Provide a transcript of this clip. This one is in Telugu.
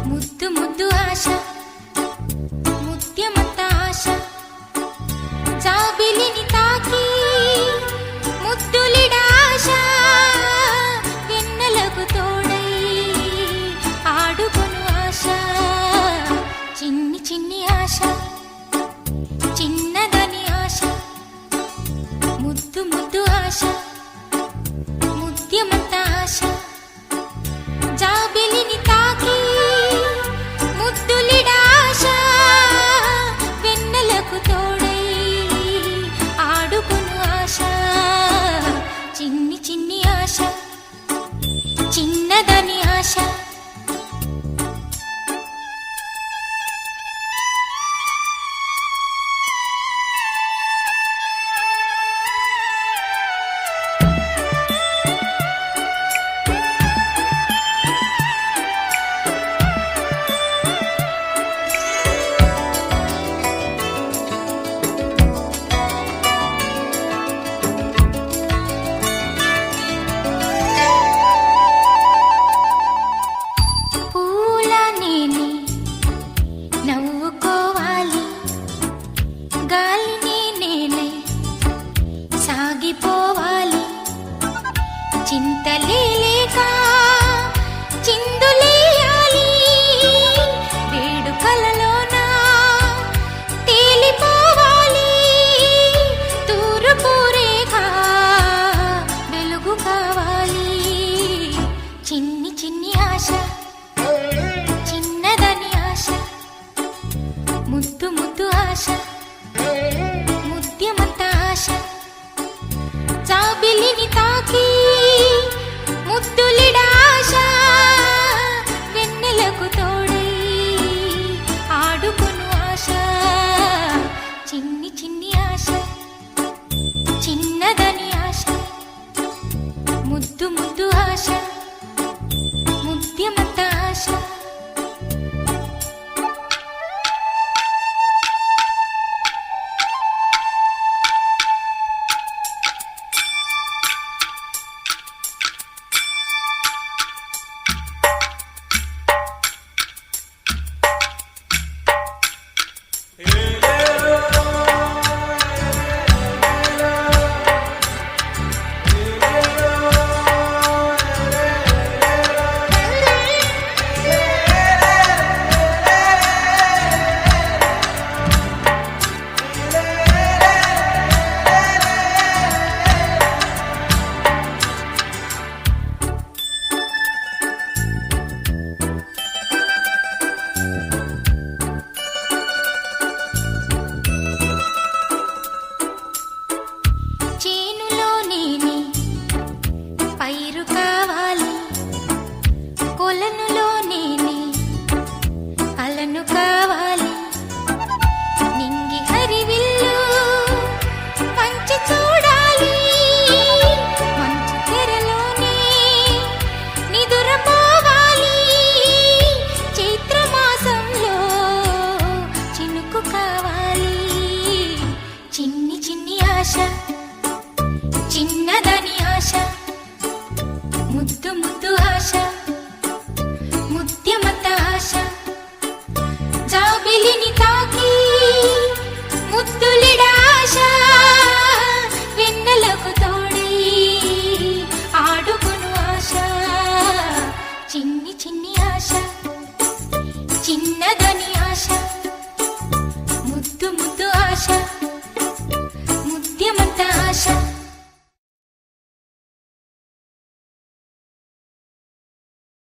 ముద్దు ముద్దు ఆశ ముత్యమంత ఆశ జాబిలిని తాకి ముద్దులిడ ఆశ వెన్నెలకు తోడై ఆడుకొను ఆశ చిన్ని చిన్ని ఆశ చిన్నదని ఆశ ముద్దు ముద్దు ఆశ ముత్యమంత ఆశ జాబిలిని తాకి ముద్దులిడ ఆశ వెన్నెలకు తోడై ఆడుకొను ఆశ చిన్ని చిన్ని ఆశ చిన్నదని ఆశ నవ్వుకోవాలి గాలిని నేనై సాగిపోవాలి చింతలేక చిందులేయాలి వేడుకలలోన తేలిపోవాలి తూర్పు రేఖ వెలుగు కావాలి చిన్ని చిన్ని ఆశ చిన్నదని ఆశ ముద్దు ముద్దు ఆశ ముత్యమంత ఆశ జాబిలిని తాకి ముద్దులిడ ఆశ వెన్నెలకు తోడై ఆడుకొను ఆశ చిన్ని చిన్ని ఆశ చిన్నదని ఆశ ముద్దు ముద్దు ఆశ ముత్యమంత ఆశ పైరు కావాలి కొలనులో నేనే అలను కావాలి నింగి హరివిల్లు మంచి చూడాలి మంచు తెరలోనే నిదురపోవాలి చైత్రమాసంలో చినుకు కావాలి చిన్ని చిన్ని ఆశ చిన్నదని ఆశ ముద్దు ముద్దు ఆశ ముత్యమంత ఆశ జాబిలిని తాకి ముద్దులిడ ఆశ వెన్నెలకు తోడై ఆడుకొను ఆశ చిన్ని చిన్ని ఆశ